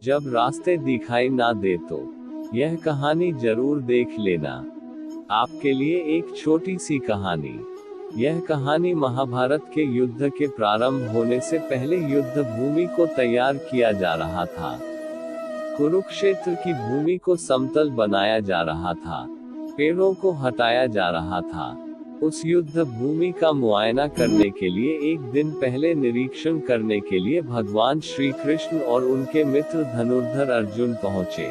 जब रास्ते दिखाई ना दे तो यह कहानी जरूर देख लेना। आपके लिए एक छोटी सी कहानी। यह कहानी महाभारत के युद्ध के प्रारंभ होने से पहले युद्ध भूमि को तैयार किया जा रहा था। कुरुक्षेत्र की भूमि को समतल बनाया जा रहा था, पेड़ों को हटाया जा रहा था। उस युद्ध भूमि का मुआयना करने के लिए एक दिन पहले निरीक्षण करने के लिए भगवान श्री कृष्ण और उनके मित्र धनुर्धर अर्जुन पहुंचे।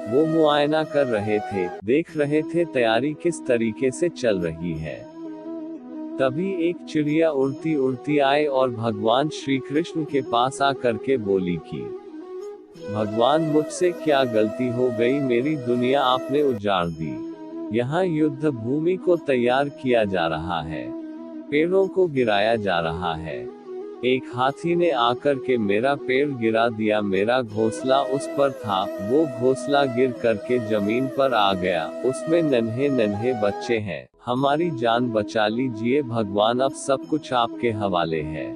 वो मुआयना कर रहे थे, देख रहे थे तैयारी किस तरीके से चल रही है। तभी एक चिड़िया उड़ती उड़ती आई और भगवान श्री कृष्ण के पास आकर के बोली कि भगवान, मुझसे क्या गलती हो गई, मेरी दुनिया आपने उजाड़ दी। यहाँ युद्ध भूमि को तैयार किया जा रहा है, पेड़ों को गिराया जा रहा है। एक हाथी ने आकर के मेरा पेड़ गिरा दिया, मेरा घोंसला उस पर था, वो घोंसला गिर करके जमीन पर आ गया, उसमें नन्हे नन्हे बच्चे हैं, हमारी जान बचा लीजिए भगवान, अब सब कुछ आपके हवाले है।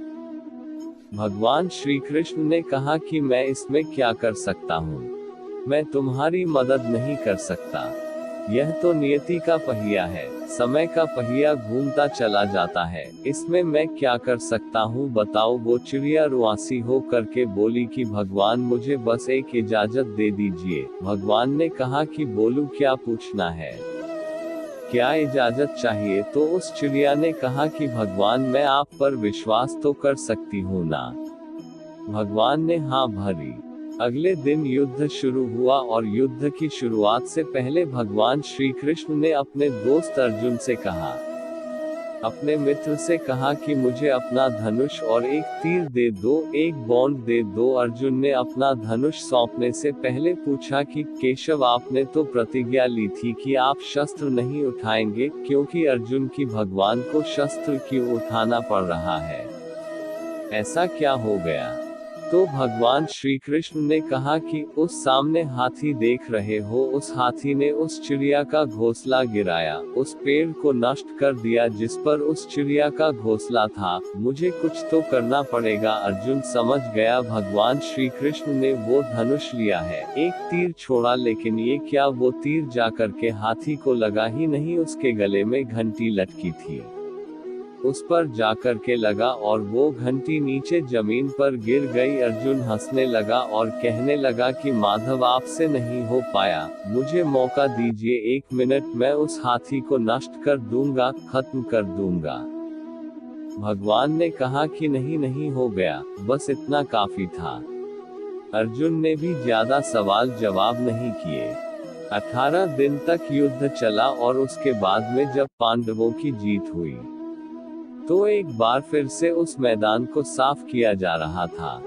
भगवान श्री कृष्ण ने कहा कि मैं इसमें क्या कर सकता हूँ, मैं तुम्हारी मदद नहीं कर सकता। यह तो नियति का पहिया है, समय का पहिया घूमता चला जाता है, इसमें मैं क्या कर सकता हूँ बताओ। वो चिड़िया रुआसी हो करके बोली कि भगवान, मुझे बस एक इजाजत दे दीजिए। भगवान ने कहा कि बोलूं, क्या पूछना है, क्या इजाजत चाहिए। तो उस चिड़िया ने कहा कि भगवान, मैं आप पर विश्वास तो कर सकती हूँ ना। भगवान ने हाँ भरी। अगले दिन युद्ध शुरू हुआ और युद्ध की शुरुआत से पहले भगवान श्री कृष्ण ने अपने दोस्त अर्जुन से कहा, अपने मित्र से कहा कि मुझे अपना धनुष और एक तीर दे दो, एक बॉन्ड दे दो। अर्जुन ने अपना धनुष सौंपने से पहले पूछा कि केशव, आपने तो प्रतिज्ञा ली थी कि आप शस्त्र नहीं उठाएंगे, क्योंकि अर्जुन की भगवान को शस्त्र क्यों उठाना पड़ रहा है, ऐसा क्या हो गया। तो भगवान श्री कृष्ण ने कहा कि उस सामने हाथी देख रहे हो, उस हाथी ने उस चिड़िया का घोंसला गिराया, उस पेड़ को नष्ट कर दिया जिस पर उस चिड़िया का घोंसला था, मुझे कुछ तो करना पड़ेगा। अर्जुन समझ गया भगवान श्री कृष्ण ने वो धनुष लिया है, एक तीर छोड़ा, लेकिन ये क्या, वो तीर जाकर के हाथी को लगा ही नहीं, उसके गले में घंटी लटकी थी, उस पर जाकर के लगा और वो घंटी नीचे जमीन पर गिर गई। अर्जुन हंसने लगा और कहने लगा कि माधव, आपसे नहीं हो पाया, मुझे मौका दीजिए, 1 मिनट, मैं उस हाथी को नष्ट कर दूंगा, खत्म कर दूंगा। भगवान ने कहा कि नहीं नहीं हो गया, बस इतना काफी था। अर्जुन ने भी ज्यादा सवाल जवाब नहीं किए। 18 दिन तक युद्ध चला और उसके बाद में जब पांडवों की जीत हुई तो एक बार फिर से उस मैदान को साफ किया जा रहा था,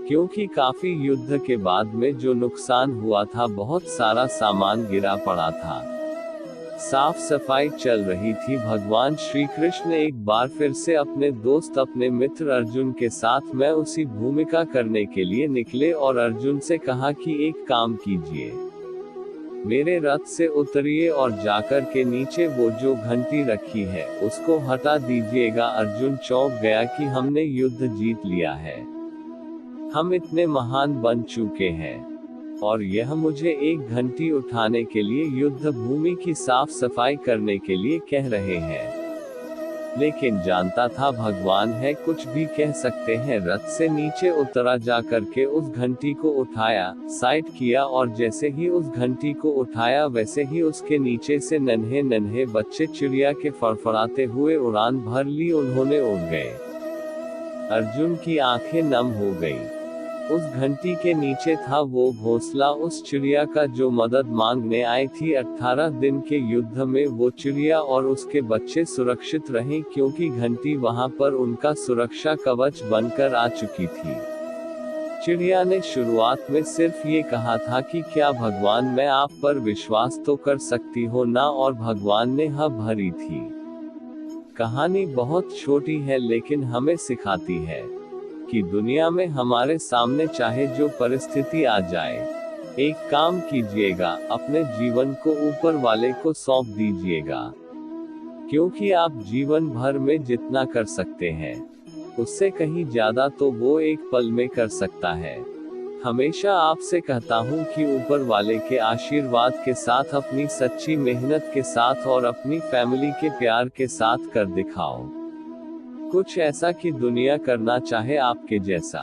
क्योंकि काफी युद्ध के बाद में जो नुकसान हुआ था, बहुत सारा सामान गिरा पड़ा था, साफ सफाई चल रही थी। भगवान श्री कृष्ण एक बार फिर से अपने दोस्त, अपने मित्र अर्जुन के साथ में उसी भूमिका करने के लिए निकले और अर्जुन से कहा कि एक काम कीजिए, मेरे रथ से उतरिए और जाकर के नीचे वो जो घंटी रखी है उसको हटा दीजिएगा। अर्जुन चौंक गया कि हमने युद्ध जीत लिया है, हम इतने महान बन चुके हैं और यह मुझे एक घंटी उठाने के लिए, युद्ध भूमि की साफ सफाई करने के लिए कह रहे हैं। लेकिन जानता था भगवान है, कुछ भी कह सकते हैं। रथ से नीचे उतरा, जा करके उस घंटी को उठाया, साइड किया और जैसे ही उस घंटी को उठाया वैसे ही उसके नीचे से नन्हे नन्हे बच्चे चिड़िया के फड़फड़ाते हुए उड़ान भर ली, उन्होंने उड़ गए। अर्जुन की आंखें नम हो गई। उस घंटी के नीचे था वो घोंसला उस चिड़िया का जो मदद मांगने आई थी। 18 दिन के युद्ध में वो चिड़िया और उसके बच्चे सुरक्षित रहे, क्योंकि घंटी वहां पर उनका सुरक्षा कवच बनकर आ चुकी थी। चिड़िया ने शुरुआत में सिर्फ ये कहा था कि क्या भगवान, मैं आप पर विश्वास तो कर सकती हो ना, और भगवान ने हाँ भरी थी। कहानी बहुत छोटी है लेकिन हमें सिखाती है कि दुनिया में हमारे सामने चाहे जो परिस्थिति आ जाए, एक काम कीजिएगा, अपने जीवन को ऊपर वाले को सौंप दीजिएगा, क्योंकि आप जीवन भर में जितना कर सकते हैं उससे कहीं ज्यादा तो वो एक पल में कर सकता है। हमेशा आपसे कहता हूँ कि ऊपर वाले के आशीर्वाद के साथ, अपनी सच्ची मेहनत के साथ और अपनी फैमिली के प्यार के साथ कर दिखाओ कुछ ऐसा कि दुनिया करना चाहे आपके जैसा।